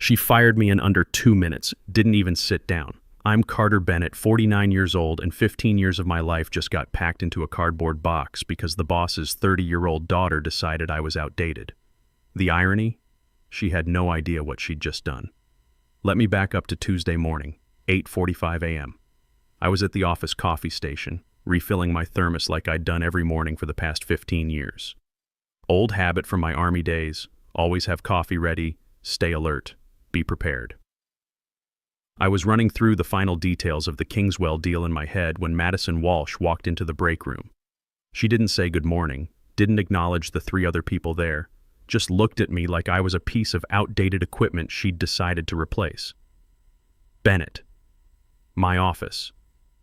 She fired me in under 2 minutes, didn't even sit down. I'm Carter Bennett, 49 years old, and 15 years of my life just got packed into a cardboard box because the boss's 30-year-old daughter decided I was outdated. The irony? She had no idea what she'd just done. Let me back up to Tuesday morning, 8:45 a.m. I was at the office coffee station, refilling my thermos like I'd done every morning for the past 15 years. Old habit from my Army days, always have coffee ready, stay alert, be prepared. I was running through the final details of the Kingswell deal in my head when Madison Walsh walked into the break room. She didn't say good morning, didn't acknowledge the 3 other people there, just looked at me like I was a piece of outdated equipment she'd decided to replace. Bennett. My office.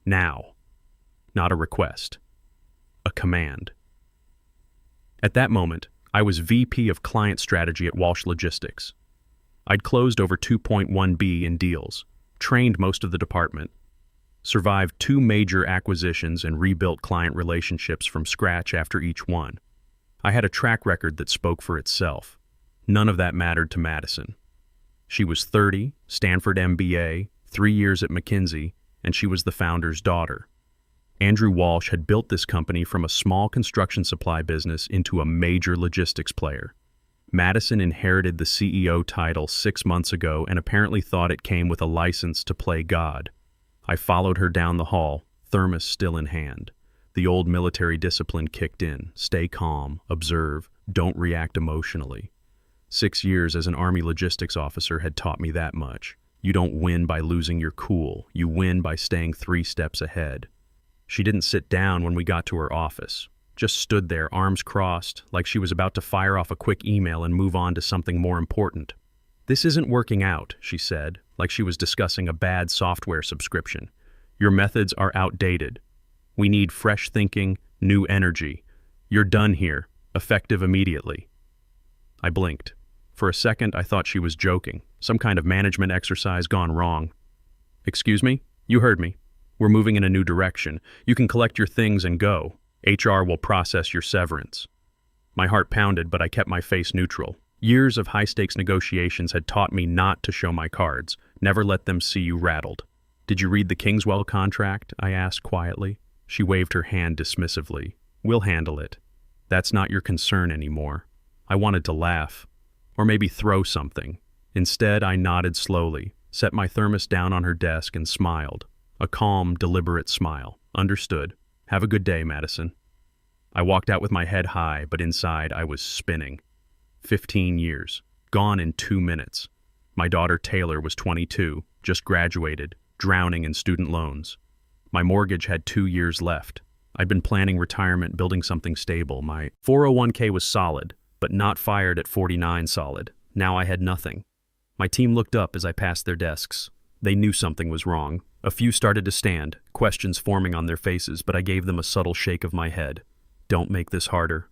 Now. Not a request. A command. At that moment, I was VP of Client Strategy at Walsh Logistics. I'd closed over 2.1 billion in deals, trained most of the department, survived 2 major acquisitions and rebuilt client relationships from scratch after each one. I had a track record that spoke for itself. None of that mattered to Madison. She was 30, Stanford MBA, 3 years at McKinsey, and she was the founder's daughter. Andrew Walsh had built this company from a small construction supply business into a major logistics player. Madison inherited the CEO title 6 months ago and apparently thought it came with a license to play God. I followed her down the hall, thermos still in hand. The old military discipline kicked in. Stay calm, observe, don't react emotionally. 6 years as an Army logistics officer had taught me that much. You don't win by losing your cool. You win by staying 3 steps ahead. She didn't sit down when we got to her office. Just stood there, arms crossed, like she was about to fire off a quick email and move on to something more important. "This isn't working out," she said, like she was discussing a bad software subscription. "Your methods are outdated. We need fresh thinking, new energy. You're done here, effective immediately." I blinked. For a second, I thought she was joking, some kind of management exercise gone wrong. "Excuse me? You heard me. We're moving in a new direction. You can collect your things and go. HR will process your severance." My heart pounded, but I kept my face neutral. Years of high-stakes negotiations had taught me not to show my cards, never let them see you rattled. "Did you read the Kingswell contract?" I asked quietly. She waved her hand dismissively. "We'll handle it. That's not your concern anymore." I wanted to laugh, or maybe throw something. Instead, I nodded slowly, set my thermos down on her desk and smiled. A calm, deliberate smile. "Understood. Have a good day, Madison." I walked out with my head high, but inside I was spinning. 15 years. Gone in 2 minutes. My daughter Taylor was 22, just graduated, drowning in student loans. My mortgage had 2 years left. I'd been planning retirement, building something stable. My 401k was solid, but not fired at 49 solid. Now I had nothing. My team looked up as I passed their desks. They knew something was wrong. A few started to stand, questions forming on their faces, but I gave them a subtle shake of my head. "Don't make this harder."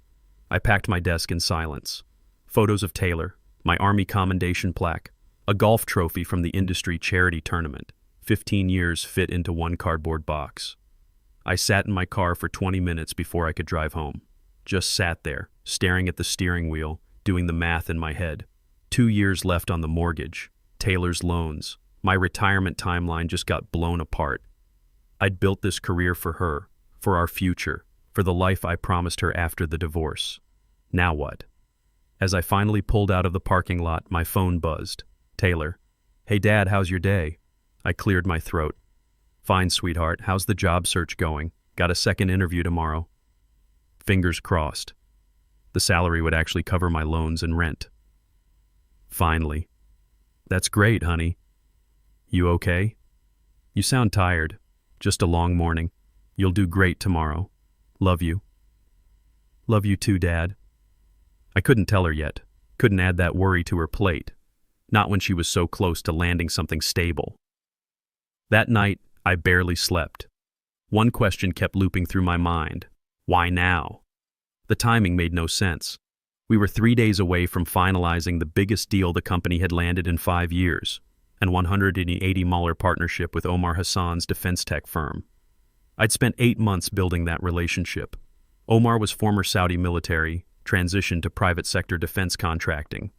I packed my desk in silence. Photos of Taylor, my Army commendation plaque, a golf trophy from the industry charity tournament. 15 years fit into one cardboard box. I sat in my car for 20 minutes before I could drive home. Just sat there, staring at the steering wheel, doing the math in my head. 2 years left on the mortgage, Taylor's loans. My retirement timeline just got blown apart. I'd built this career for her, for our future, for the life I promised her after the divorce. Now what? As I finally pulled out of the parking lot, my phone buzzed. Taylor. "Hey Dad, how's your day?" I cleared my throat. "Fine, sweetheart. How's the job search going? Got a second interview tomorrow." Fingers crossed. The salary would actually cover my loans and rent. Finally. "That's great, honey. You okay? You sound tired. Just a long morning. You'll do great tomorrow. Love you." "Love you too, Dad." I couldn't tell her yet. Couldn't add that worry to her plate. Not when she was so close to landing something stable. That night, I barely slept. One question kept looping through my mind. Why now? The timing made no sense. We were 3 days away from finalizing the biggest deal the company had landed in 5 years, and $180 partnership with Omar Hassan's defense tech firm. I'd spent 8 months building that relationship. Omar was former Saudi military, transitioned to private sector defense contracting.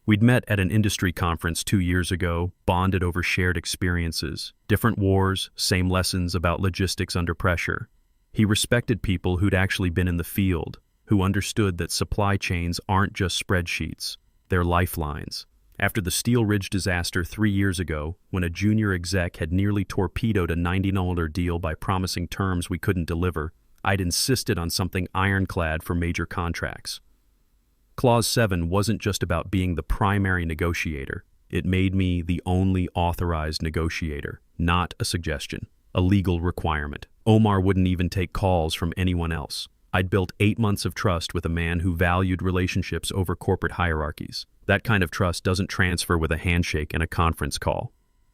We'd met at an industry conference 2 years ago, bonded over shared experiences, different wars, same lessons about logistics under pressure. He respected people who'd actually been in the field, who understood that supply chains aren't just spreadsheets, they're lifelines. After the Steel Ridge disaster 3 years ago, when a junior exec had nearly torpedoed a $90 deal by promising terms we couldn't deliver, I'd insisted on something ironclad for major contracts. Clause 7 wasn't just about being the primary negotiator. It made me the only authorized negotiator, not a suggestion, a legal requirement. Omar wouldn't even take calls from anyone else. I'd built 8 months of trust with a man who valued relationships over corporate hierarchies. That kind of trust doesn't transfer with a handshake and a conference call.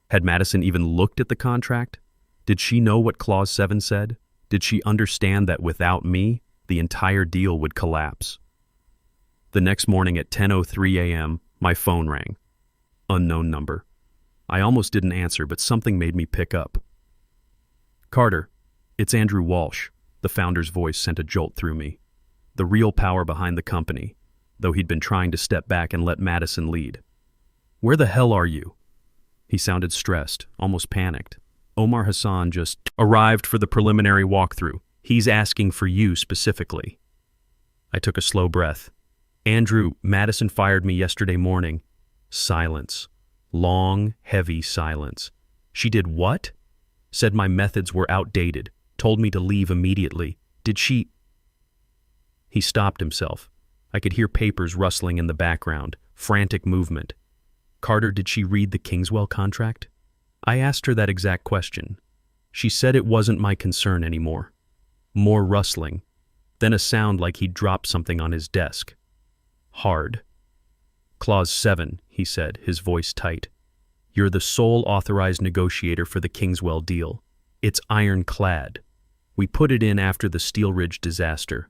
Had Madison even looked at the contract? Did she know what Clause 7 said? Did she understand that without me, the entire deal would collapse? The next morning at 10:03 a.m., my phone rang. Unknown number. I almost didn't answer, but something made me pick up. Carter, it's Andrew Walsh. The founder's voice sent a jolt through me. The real power behind the company, though he'd been trying to step back and let Madison lead. Where the hell are you? He sounded stressed, almost panicked. Omar Hassan just arrived for the preliminary walkthrough. He's asking for you specifically. I took a slow breath. Andrew, Madison fired me yesterday morning. Silence. Long, heavy silence. She did what? Said my methods were outdated. Told me to leave immediately. Did she? He stopped himself. I could hear papers rustling in the background, frantic movement. Carter, did she read the Kingswell contract? I asked her that exact question. She said it wasn't my concern anymore. More rustling. Then a sound like he'd dropped something on his desk. Hard. Clause 7, he said, his voice tight. You're the sole authorized negotiator for the Kingswell deal. It's ironclad. We put it in after the Steel Ridge disaster.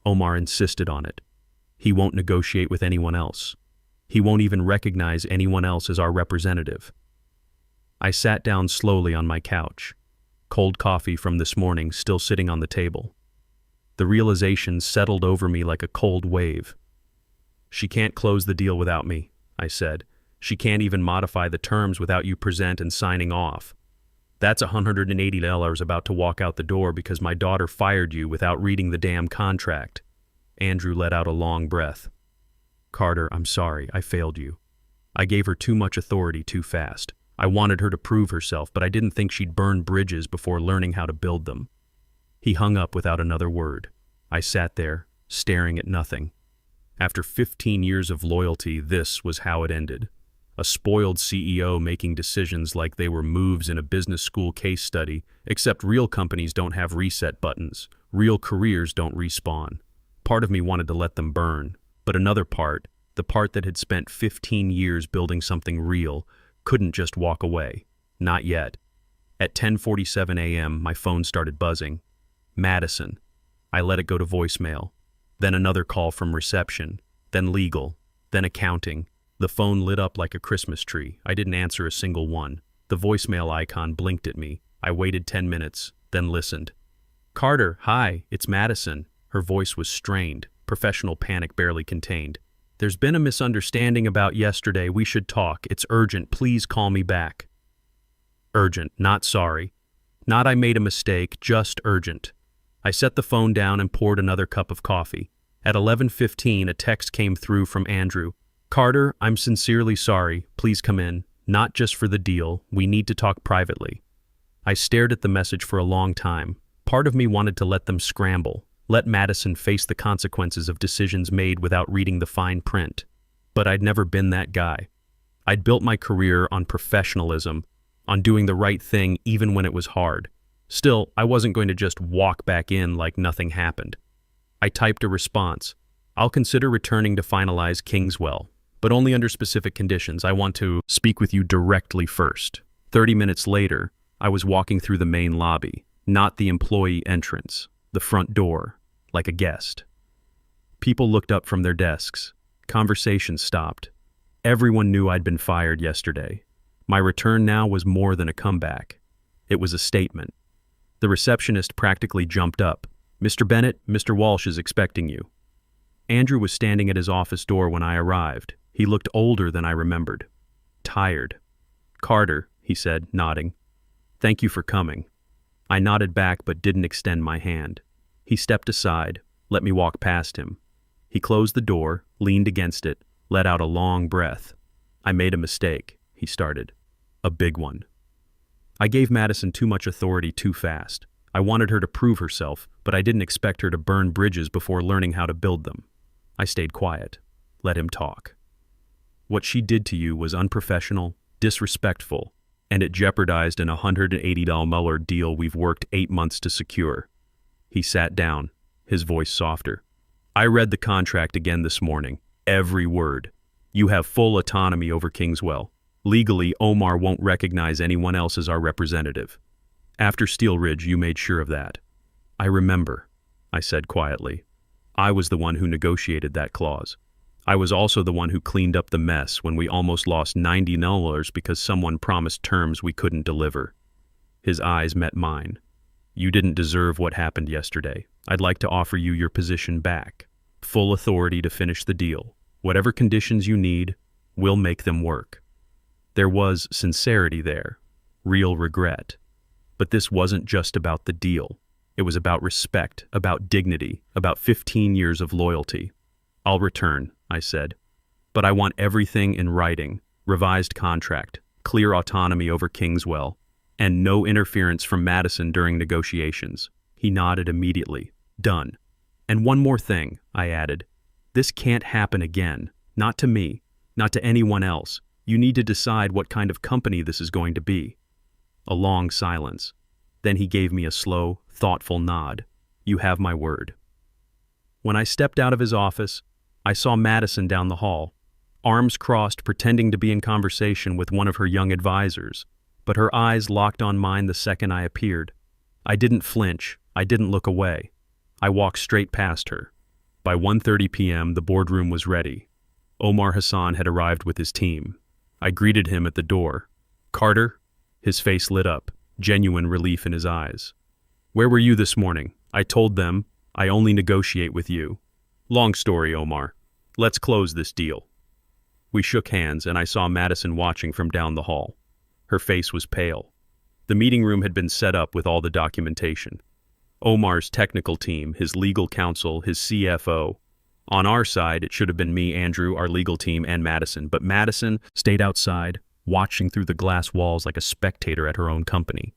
Omar insisted on it. He won't negotiate with anyone else. He won't even recognize anyone else as our representative. I sat down slowly on my couch, cold coffee from this morning still sitting on the table. The realization settled over me like a cold wave. She can't close the deal without me, I said. She can't even modify the terms without you present and signing off. That's $180 about to walk out the door because my daughter fired you without reading the damn contract. Andrew let out a long breath. Carter, I'm sorry, I failed you. I gave her too much authority too fast. I wanted her to prove herself, but I didn't think she'd burn bridges before learning how to build them. He hung up without another word. I sat there, staring at nothing. After 15 years of loyalty, this was how it ended. A spoiled CEO making decisions like they were moves in a business school case study, except real companies don't have reset buttons. Real careers don't respawn. Part of me wanted to let them burn, but another part, the part that had spent 15 years building something real, couldn't just walk away. Not yet. At 10:47 a.m., my phone started buzzing. Madison. I let it go to voicemail. Then another call from reception. Then legal. Then accounting. The phone lit up like a Christmas tree. I didn't answer a single one. The voicemail icon blinked at me. I waited 10 minutes, then listened. Carter, hi, it's Madison. Her voice was strained, professional panic barely contained. There's been a misunderstanding about yesterday. We should talk. It's urgent. Please call me back. Urgent, not sorry. Not I made a mistake, just urgent. I set the phone down and poured another cup of coffee. At 11:15, a text came through from Andrew. Carter, I'm sincerely sorry. Please come in. Not just for the deal. We need to talk privately. I stared at the message for a long time. Part of me wanted to let them scramble. Let Madison face the consequences of decisions made without reading the fine print. But I'd never been that guy. I'd built my career on professionalism, on doing the right thing even when it was hard. Still, I wasn't going to just walk back in like nothing happened. I typed a response. I'll consider returning to finalize Kingswell, but only under specific conditions. I want to speak with you directly first. 30 minutes later, I was walking through the main lobby, not the employee entrance, the front door, like a guest. People looked up from their desks. Conversations stopped. Everyone knew I'd been fired yesterday. My return now was more than a comeback. It was a statement. The receptionist practically jumped up. Mr. Bennett, Mr. Walsh is expecting you. Andrew was standing at his office door when I arrived. He looked older than I remembered. Tired. "Carter," he said, nodding. "Thank you for coming." I nodded back but didn't extend my hand. He stepped aside, let me walk past him. He closed the door, leaned against it, let out a long breath. "I made a mistake," he started. "A big one." I gave Madison too much authority too fast. I wanted her to prove herself, but I didn't expect her to burn bridges before learning how to build them. I stayed quiet. Let him talk. "What she did to you was unprofessional, disrespectful, and it jeopardized an $180 deal we've worked 8 months to secure." He sat down, his voice softer. "I read the contract again this morning. Every word. You have full autonomy over Kingswell. Legally, Omar won't recognize anyone else as our representative. After Steel Ridge, you made sure of that." "I remember," I said quietly. "I was the one who negotiated that clause. I was also the one who cleaned up the mess when we almost lost $90 because someone promised terms we couldn't deliver." His eyes met mine. "You didn't deserve what happened yesterday. I'd like to offer you your position back. Full authority to finish the deal. Whatever conditions you need, we'll make them work." There was sincerity there, real regret. But this wasn't just about the deal. It was about respect, about dignity, about 15 years of loyalty. "I'll return," I said. "But I want everything in writing, revised contract, clear autonomy over Kingswell, and no interference from Madison during negotiations." He nodded immediately. "Done. And one more thing," I added. "This can't happen again. Not to me. Not to anyone else. You need to decide what kind of company this is going to be." A long silence. Then he gave me a slow, thoughtful nod. "You have my word." When I stepped out of his office, I saw Madison down the hall, arms crossed, pretending to be in conversation with one of her young advisors, but her eyes locked on mine the second I appeared. I didn't flinch. I didn't look away. I walked straight past her. By 1:30 p.m., the boardroom was ready. Omar Hassan had arrived with his team. I greeted him at the door. "Carter?" His face lit up, genuine relief in his eyes. "Where were you this morning?" I told them, "I only negotiate with you." "Long story, Omar. Let's close this deal." We shook hands, and I saw Madison watching from down the hall. Her face was pale. The meeting room had been set up with all the documentation. Omar's technical team, his legal counsel, his CFO. On our side, it should have been me, Andrew, our legal team, and Madison, but Madison stayed outside, watching through the glass walls like a spectator at her own company.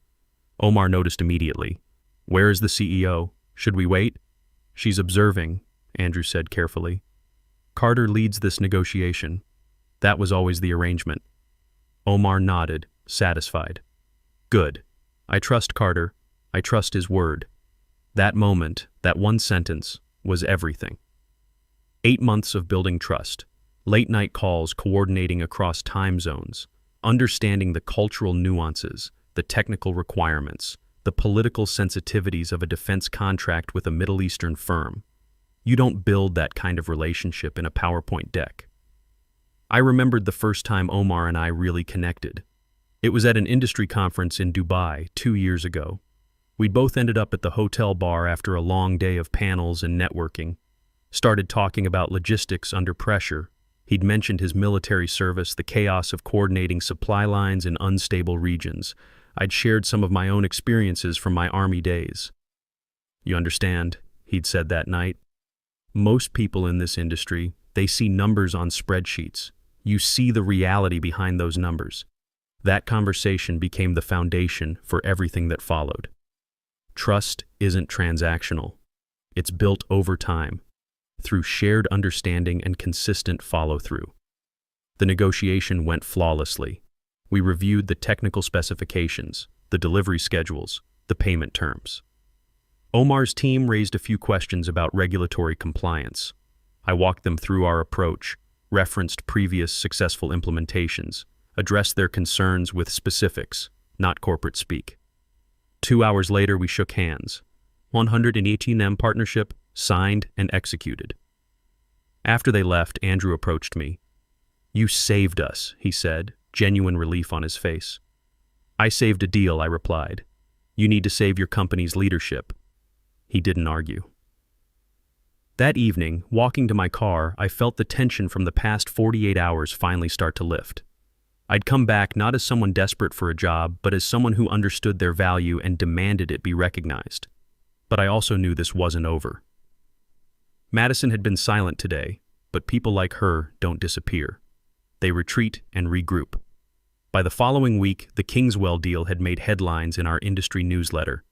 Omar noticed immediately. "Where is the CEO? Should we wait?" "She's observing," Andrew said carefully. "Carter leads this negotiation. That was always the arrangement." Omar nodded, satisfied. "Good. I trust Carter. I trust his word." That moment, that one sentence, was everything. 8 months of building trust, late-night calls coordinating across time zones, understanding the cultural nuances, the technical requirements, the political sensitivities of a defense contract with a Middle Eastern firm. You don't build that kind of relationship in a PowerPoint deck. I remembered the first time Omar and I really connected. It was at an industry conference in Dubai 2 years ago. We'd both ended up at the hotel bar after a long day of panels and networking. Started talking about logistics under pressure. He'd mentioned his military service, the chaos of coordinating supply lines in unstable regions. I'd shared some of my own experiences from my Army days. "You understand," he'd said that night. "Most people in this industry, they see numbers on spreadsheets. You see the reality behind those numbers." That conversation became the foundation for everything that followed. Trust isn't transactional. It's built over time, through shared understanding and consistent follow-through. The negotiation went flawlessly. We reviewed the technical specifications, the delivery schedules, the payment terms. Omar's team raised a few questions about regulatory compliance. I walked them through our approach, referenced previous successful implementations, addressed their concerns with specifics, not corporate speak. 2 hours later, we shook hands. 118M partnership signed and executed. After they left, Andrew approached me. "You saved us," he said, genuine relief on his face. "I saved a deal," I replied. "You need to save your company's leadership." He didn't argue. That evening, walking to my car, I felt the tension from the past 48 hours finally start to lift. I'd come back not as someone desperate for a job, but as someone who understood their value and demanded it be recognized. But I also knew this wasn't over. Madison had been silent today, but people like her don't disappear. They retreat and regroup. By the following week, the Kingswell deal had made headlines in our industry newsletter.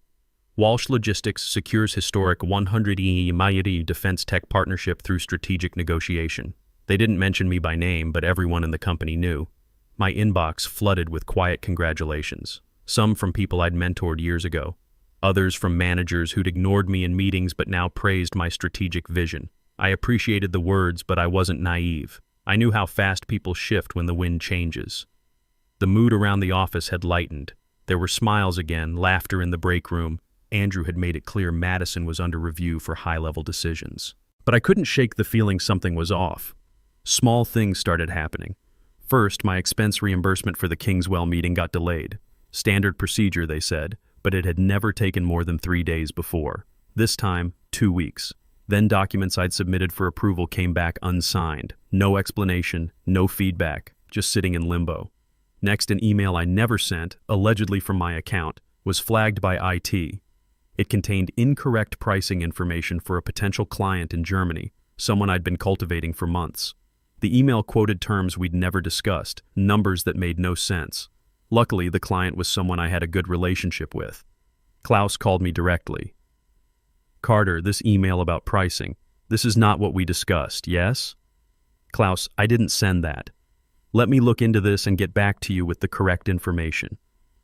Walsh Logistics secures historic $100 million defense tech partnership through strategic negotiation. They didn't mention me by name, but everyone in the company knew. My inbox flooded with quiet congratulations, some from people I'd mentored years ago, others from managers who'd ignored me in meetings but now praised my strategic vision. I appreciated the words, but I wasn't naive. I knew how fast people shift when the wind changes. The mood around the office had lightened. There were smiles again, laughter in the break room. Andrew had made it clear Madison was under review for high-level decisions. But I couldn't shake the feeling something was off. Small things started happening. First, my expense reimbursement for the Kingswell meeting got delayed. Standard procedure, they said, but it had never taken more than 3 days before. This time, 2 weeks. Then documents I'd submitted for approval came back unsigned. No explanation, no feedback, just sitting in limbo. Next, an email I never sent, allegedly from my account, was flagged by IT. It contained incorrect pricing information for a potential client in Germany, someone I'd been cultivating for months. The email quoted terms we'd never discussed, numbers that made no sense. Luckily, the client was someone I had a good relationship with. Klaus called me directly. "Carter, this email about pricing, this is not what we discussed, yes?" "Klaus, I didn't send that. Let me look into this and get back to you with the correct information."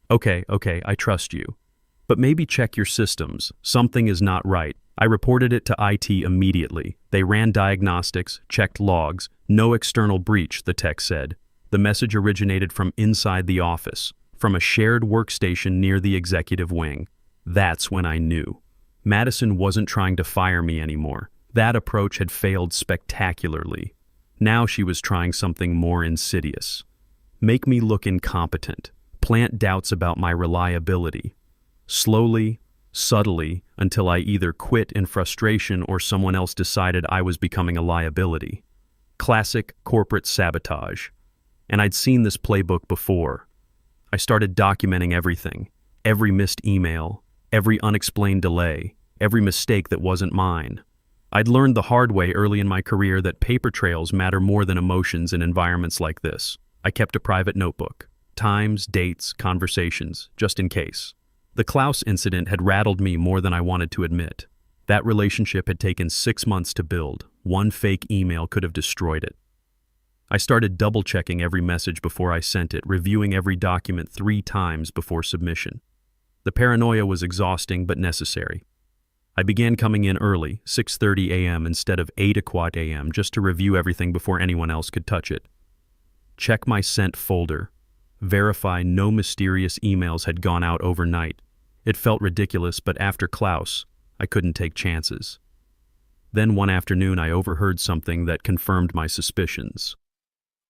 Okay, I trust you. But maybe check your systems. Something is not right. I reported it to IT immediately. They ran diagnostics, checked logs. No external breach, the tech said. The message originated from inside the office, from a shared workstation near the executive wing. That's when I knew. Madison wasn't trying to fire me anymore. That approach had failed spectacularly. Now she was trying something more insidious. Make me look incompetent. Plant doubts about my reliability. Slowly, subtly, until I either quit in frustration or someone else decided I was becoming a liability. Classic corporate sabotage. And I'd seen this playbook before. I started documenting everything. Every missed email, every unexplained delay, every mistake that wasn't mine. I'd learned the hard way early in my career that paper trails matter more than emotions in environments like this. I kept a private notebook. Times, dates, conversations, just in case. The Klaus incident had rattled me more than I wanted to admit. That relationship had taken 6 months to build. One fake email could have destroyed it. I started double-checking every message before I sent it, reviewing every document 3 times before submission. The paranoia was exhausting but necessary. I began coming in early, 6:30 a.m. instead of 8 o'clock a.m., just to review everything before anyone else could touch it. Check my sent folder. Verify no mysterious emails had gone out overnight. It felt ridiculous, but after Klaus, I couldn't take chances. Then one afternoon I overheard something that confirmed my suspicions.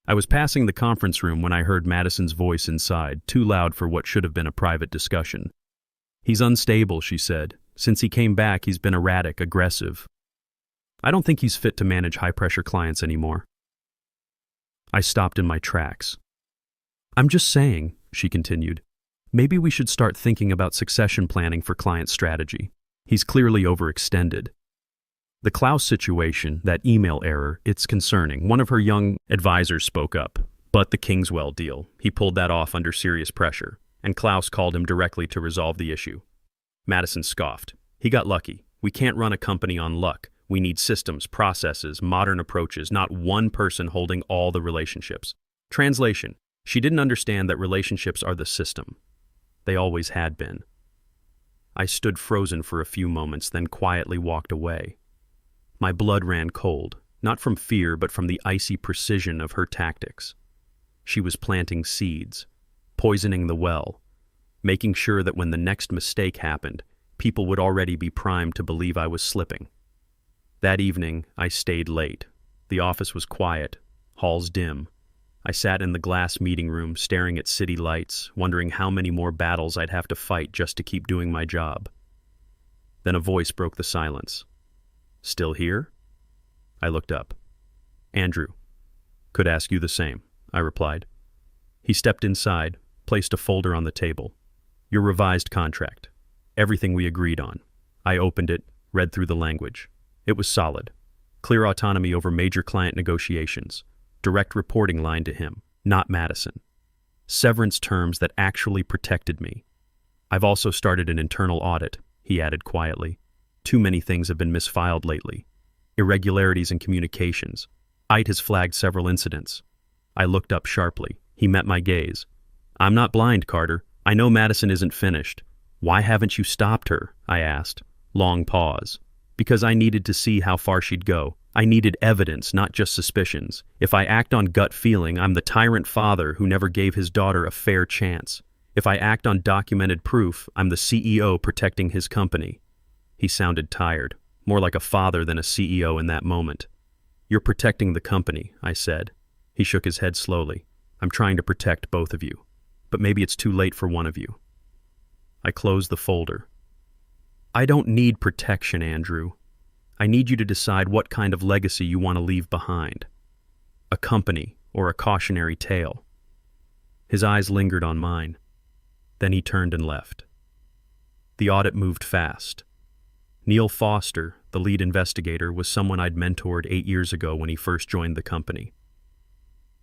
I was passing the conference room when I heard Madison's voice inside, too loud for what should have been a private discussion. "He's unstable," she said. "Since he came back, he's been erratic, aggressive. I don't think he's fit to manage high-pressure clients anymore." I stopped in my tracks. "I'm just saying," she continued, "maybe we should start thinking about succession planning for client strategy. He's clearly overextended." The Klaus situation, that email error, it's concerning. One of her young advisors spoke up. But the Kingswell deal, he pulled that off under serious pressure, and Klaus called him directly to resolve the issue. Madison scoffed. "He got lucky. We can't run a company on luck. We need systems, processes, modern approaches, not one person holding all the relationships." Translation: she didn't understand that relationships are the system. They always had been. I stood frozen for a few moments, then quietly walked away. My blood ran cold, not from fear but from the icy precision of her tactics. She was planting seeds, poisoning the well, making sure that when the next mistake happened, people would already be primed to believe I was slipping. That evening, I stayed late. The office was quiet, halls dim. I sat in the glass meeting room, staring at city lights, wondering how many more battles I'd have to fight just to keep doing my job. Then a voice broke the silence. "Still here?" I looked up. Andrew. Could ask you the same, I replied. He stepped inside, placed a folder on the table. Your revised contract. Everything we agreed on. I opened it, read through the language. It was solid. Clear autonomy over major client negotiations. Direct reporting line to him, not Madison. Severance terms that actually protected me. I've also started an internal audit, he added quietly. Too many things have been misfiled lately. Irregularities in communications. IT has flagged several incidents. I looked up sharply. He met my gaze. I'm not blind, Carter. I know Madison isn't finished. Why haven't you stopped her? I asked. Long pause. Because I needed to see how far she'd go. I needed evidence, not just suspicions. If I act on gut feeling, I'm the tyrant father who never gave his daughter a fair chance. If I act on documented proof, I'm the CEO protecting his company. He sounded tired, more like a father than a CEO in that moment. You're protecting the company, I said. He shook his head slowly. I'm trying to protect both of you, but maybe it's too late for one of you. I closed the folder. I don't need protection, Andrew. I need you to decide what kind of legacy you want to leave behind. A company or a cautionary tale. His eyes lingered on mine. Then he turned and left. The audit moved fast. Neil Foster, the lead investigator, was someone I'd mentored 8 years ago when he first joined the company.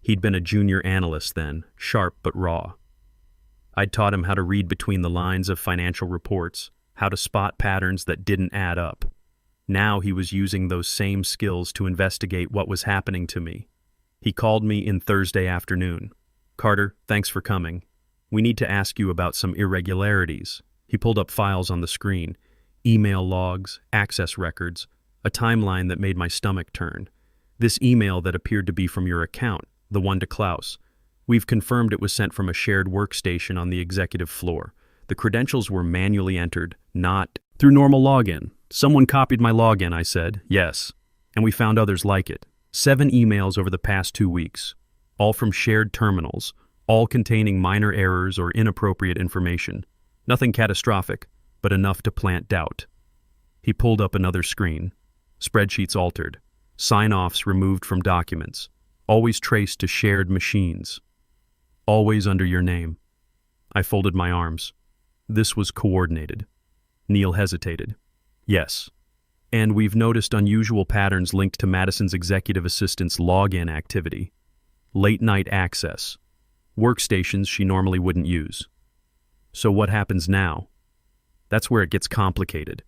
He'd been a junior analyst then, sharp but raw. I'd taught him how to read between the lines of financial reports, how to spot patterns that didn't add up. Now he was using those same skills to investigate what was happening to me. He called me in Thursday afternoon. Carter, thanks for coming. We need to ask you about some irregularities. He pulled up files on the screen, email logs, access records, a timeline that made my stomach turn. This email that appeared to be from your account, the one to Klaus. We've confirmed it was sent from a shared workstation on the executive floor. The credentials were manually entered, not through normal login. Someone copied my login, I said. Yes. And we found others like it. 7 emails over the past 2 weeks, all from shared terminals, all containing minor errors or inappropriate information. Nothing catastrophic, but enough to plant doubt. He pulled up another screen. Spreadsheets altered. Sign-offs removed from documents. Always traced to shared machines. Always under your name. I folded my arms. This was coordinated. Neil hesitated. Yes. And we've noticed unusual patterns linked to Madison's executive assistant's login activity. Late-night access. Workstations she normally wouldn't use. So what happens now? That's where it gets complicated.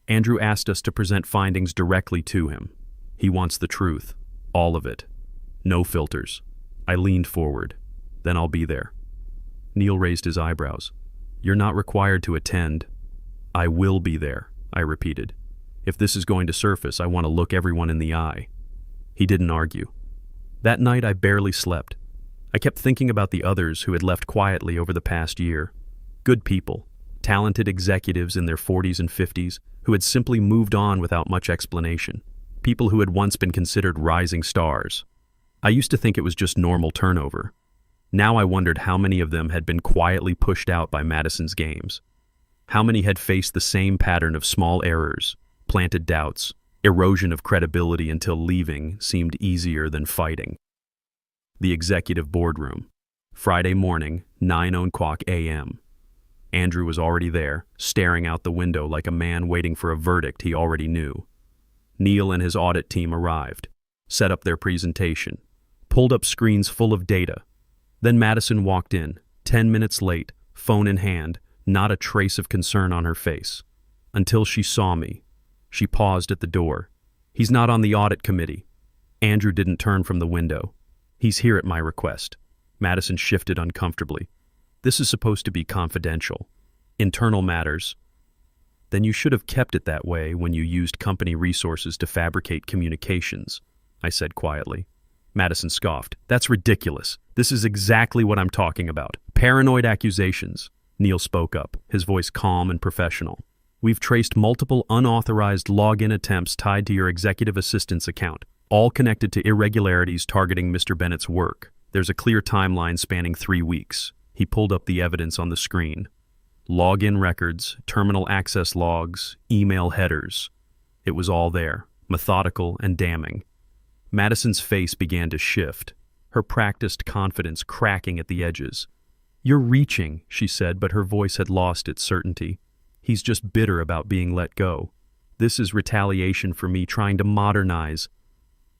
Andrew asked us to present findings directly to him. He wants the truth. All of it. No filters. I leaned forward. Then I'll be there. Neil raised his eyebrows. You're not required to attend. I will be there, I repeated. If this is going to surface, I want to look everyone in the eye. He didn't argue. That night I barely slept. I kept thinking about the others who had left quietly over the past year. Good people, talented executives in their 40s and 50s who had simply moved on without much explanation. People who had once been considered rising stars. I used to think it was just normal turnover. Now I wondered how many of them had been quietly pushed out by Madison's games. How many had faced the same pattern of small errors, planted doubts, erosion of credibility until leaving seemed easier than fighting. The executive boardroom. Friday morning, 9:00 a.m. Andrew was already there, staring out the window like a man waiting for a verdict he already knew. Neil and his audit team arrived, set up their presentation, pulled up screens full of data. Then Madison walked in, 10 minutes late, phone in hand, not a trace of concern on her face. Until she saw me. She paused at the door. He's not on the audit committee. Andrew didn't turn from the window. He's here at my request. Madison shifted uncomfortably. This is supposed to be confidential. Internal matters. Then you should have kept it that way when you used company resources to fabricate communications, I said quietly. Madison scoffed. That's ridiculous. This is exactly what I'm talking about. Paranoid accusations. Neil spoke up, his voice calm and professional. We've traced multiple unauthorized login attempts tied to your executive assistant's account, all connected to irregularities targeting Mr. Bennett's work. There's a clear timeline spanning 3 weeks. He pulled up the evidence on the screen. Login records, terminal access logs, email headers. It was all there, methodical and damning. Madison's face began to shift, her practiced confidence cracking at the edges. "You're reaching," she said, but her voice had lost its certainty. "He's just bitter about being let go. This is retaliation for me trying to modernize."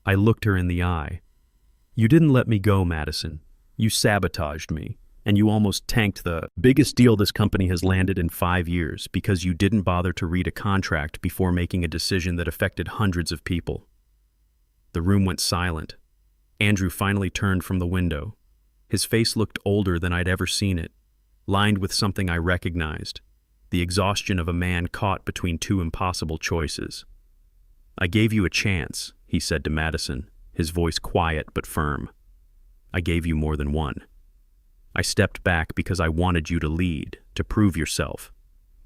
I looked her in the eye. "You didn't let me go, Madison. You sabotaged me, and you almost tanked the biggest deal this company has landed in 5 years because you didn't bother to read a contract before making a decision that affected hundreds of people." The room went silent. Andrew finally turned from the window. His face looked older than I'd ever seen it, lined with something I recognized, the exhaustion of a man caught between two impossible choices. "I gave you a chance," he said to Madison, his voice quiet but firm. "I gave you more than one. I stepped back because I wanted you to lead, to prove yourself.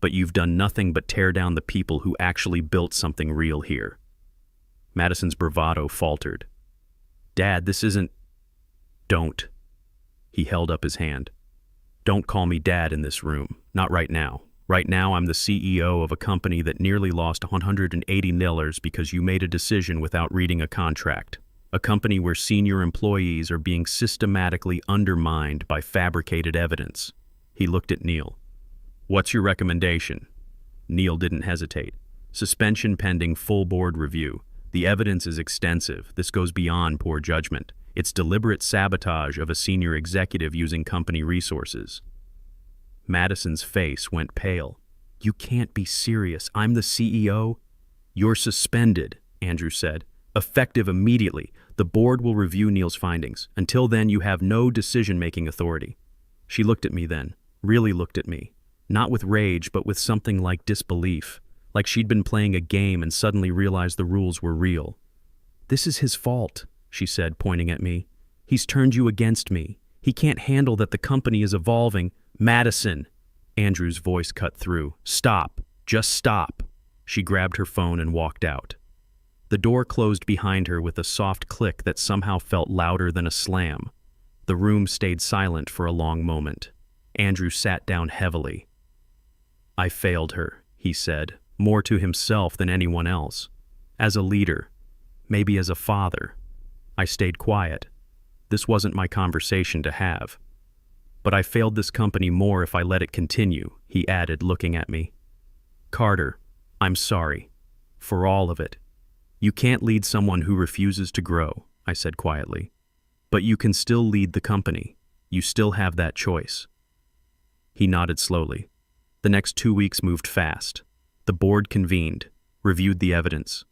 But you've done nothing but tear down the people who actually built something real here." Madison's bravado faltered. "Dad, this isn't—" "Don't." He held up his hand. "Don't call me Dad in this room. Not right now. Right now I'm the CEO of a company that nearly lost $180 because you made a decision without reading a contract. A company where senior employees are being systematically undermined by fabricated evidence." He looked at Neil. "What's your recommendation?" Neil didn't hesitate. "Suspension pending full board review. The evidence is extensive. This goes beyond poor judgment. It's deliberate sabotage of a senior executive using company resources." Madison's face went pale. "You can't be serious. I'm the CEO." "You're suspended," Andrew said. "Effective immediately. The board will review Neil's findings. Until then, you have no decision-making authority." She looked at me then, really looked at me. Not with rage, but with something like disbelief. Like she'd been playing a game and suddenly realized the rules were real. "This is his fault," she said, pointing at me. "He's turned you against me. He can't handle that the company is evolving." "Madison!" Andrew's voice cut through. "Stop. Just stop." She grabbed her phone and walked out. The door closed behind her with a soft click that somehow felt louder than a slam. The room stayed silent for a long moment. Andrew sat down heavily. "I failed her," he said, more to himself than anyone else. "As a leader, maybe as a father." I stayed quiet. This wasn't my conversation to have. "But I failed this company more if I let it continue," he added, looking at me. "Carter, I'm sorry. For all of it. You can't lead someone who refuses to grow," I said quietly. "But you can still lead the company. You still have that choice." He nodded slowly. The next 2 weeks moved fast. The board convened, reviewed the evidence.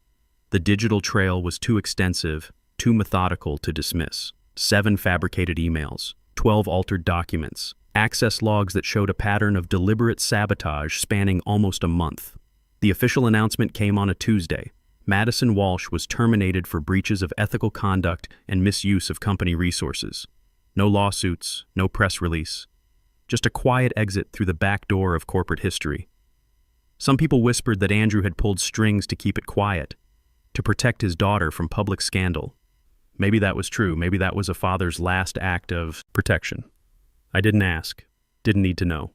The digital trail was too extensive, too methodical to dismiss. 7 fabricated emails, 12 altered documents, access logs that showed a pattern of deliberate sabotage spanning almost a month. The official announcement came on a Tuesday. Madison Walsh was terminated for breaches of ethical conduct and misuse of company resources. No lawsuits, no press release. Just a quiet exit through the back door of corporate history. Some people whispered that Andrew had pulled strings to keep it quiet, to protect his daughter from public scandal. Maybe that was true. Maybe that was a father's last act of protection. I didn't ask, didn't need to know.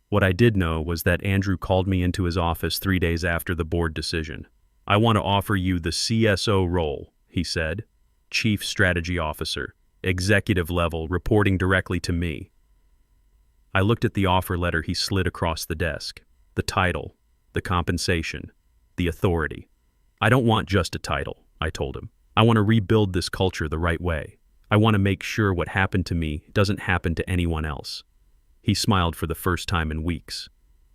What I did know was that Andrew called me into his office 3 days after the board decision. "I want to offer you the CSO role," he said. "Chief Strategy Officer, executive level, reporting directly to me." I looked at the offer letter he slid across the desk. The title, the compensation, the authority. "I don't want just a title," I told him. "I want to rebuild this culture the right way. I want to make sure what happened to me doesn't happen to anyone else." He smiled for the first time in weeks.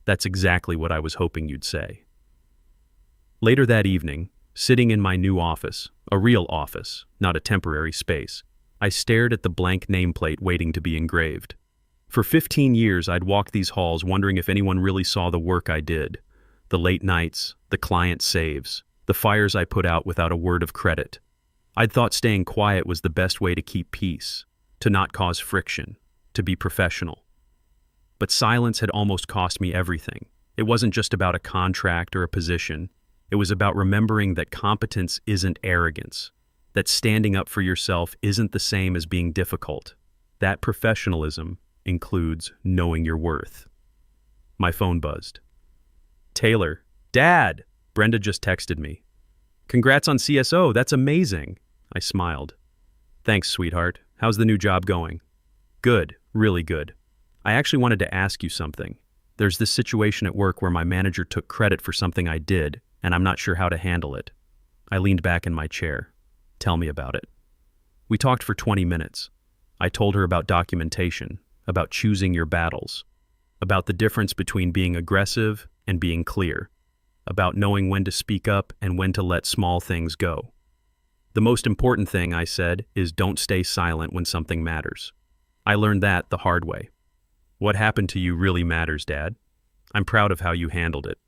"That's exactly what I was hoping you'd say." Later that evening, sitting in my new office, a real office, not a temporary space, I stared at the blank nameplate waiting to be engraved. For 15 years, I'd walked these halls wondering if anyone really saw the work I did. The late nights, the client saves, the fires I put out without a word of credit. I'd thought staying quiet was the best way to keep peace, to not cause friction, to be professional. But silence had almost cost me everything. It wasn't just about a contract or a position. It was about remembering that competence isn't arrogance, that standing up for yourself isn't the same as being difficult. That professionalism includes knowing your worth. My phone buzzed. "Taylor, Dad!" Brenda just texted me. Congrats on CSO, that's amazing. I smiled. Thanks, sweetheart. How's the new job going? Good, really good. I actually wanted to ask you something. There's this situation at work where my manager took credit for something I did, and I'm not sure how to handle it. I leaned back in my chair. Tell me about it. We talked for 20 minutes. I told her about documentation, about choosing your battles, about the difference between being aggressive and being clear, about knowing when to speak up and when to let small things go. The most important thing, I said, is don't stay silent when something matters. I learned that the hard way. What happened to you really matters, Dad. I'm proud of how you handled it.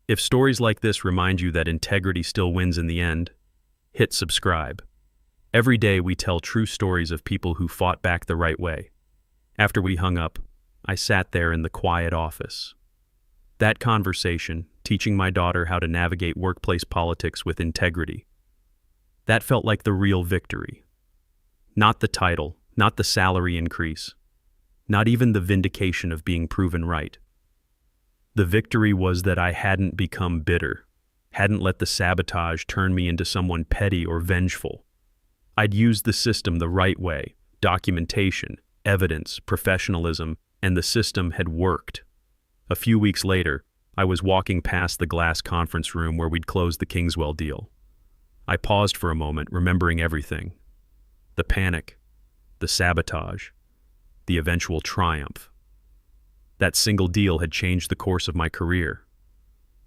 If stories like this remind you that integrity still wins in the end, hit subscribe. Every day we tell true stories of people who fought back the right way. After we hung up, I sat there in the quiet office. That conversation, teaching my daughter how to navigate workplace politics with integrity, that felt like the real victory. Not the title, not the salary increase, not even the vindication of being proven right. The victory was that I hadn't become bitter, hadn't let the sabotage turn me into someone petty or vengeful. I'd used the system the right way, documentation, evidence, professionalism, and the system had worked. A few weeks later, I was walking past the glass conference room where we'd closed the Kingswell deal. I paused for a moment, remembering everything. The panic, the sabotage, the eventual triumph. That single deal had changed the course of my career.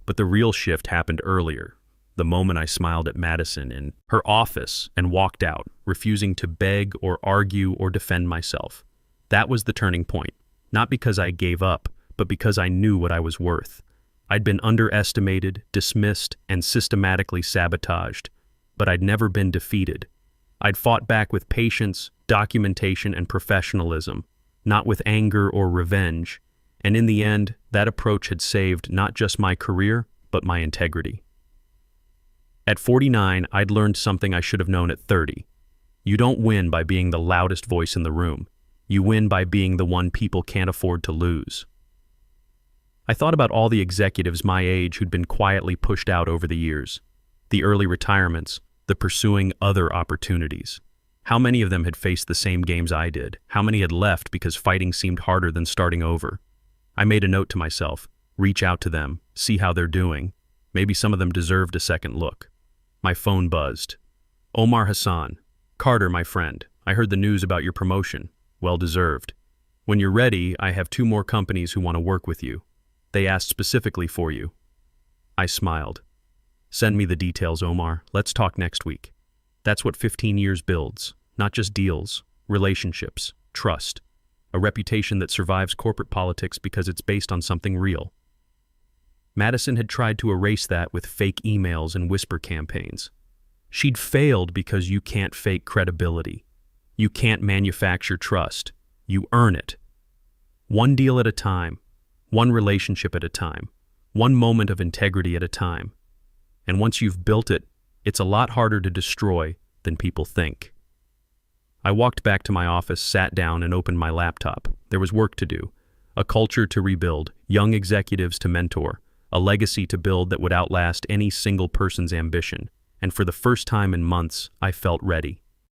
But the real shift happened earlier, the moment I smiled at Madison in her office and walked out, refusing to beg or argue or defend myself. That was the turning point, not because I gave up, but because I knew what I was worth. I'd been underestimated, dismissed, and systematically sabotaged, but I'd never been defeated. I'd fought back with patience, documentation, and professionalism, not with anger or revenge, and in the end, that approach had saved not just my career, but my integrity. At 49, I'd learned something I should have known at 30. You don't win by being the loudest voice in the room. You win by being the one people can't afford to lose. I thought about all the executives my age who'd been quietly pushed out over the years. The early retirements, the pursuing other opportunities. How many of them had faced the same games I did? How many had left because fighting seemed harder than starting over? I made a note to myself, reach out to them, see how they're doing. Maybe some of them deserved a second look. My phone buzzed. Omar Hassan. Carter, my friend, I heard the news about your promotion. Well deserved. When you're ready, I have 2 more companies who want to work with you. They asked specifically for you. I smiled. Send me the details, Omar. Let's talk next week. That's what 15 years builds. Not just deals, relationships, trust. A reputation that survives corporate politics because it's based on something real. Madison had tried to erase that with fake emails and whisper campaigns. She'd failed because you can't fake credibility. You can't manufacture trust. You earn it. One deal at a time, one relationship at a time, one moment of integrity at a time. And once you've built it, it's a lot harder to destroy than people think. I walked back to my office, sat down, and opened my laptop. There was work to do, a culture to rebuild, young executives to mentor, a legacy to build that would outlast any single person's ambition. And for the first time in months, I felt ready.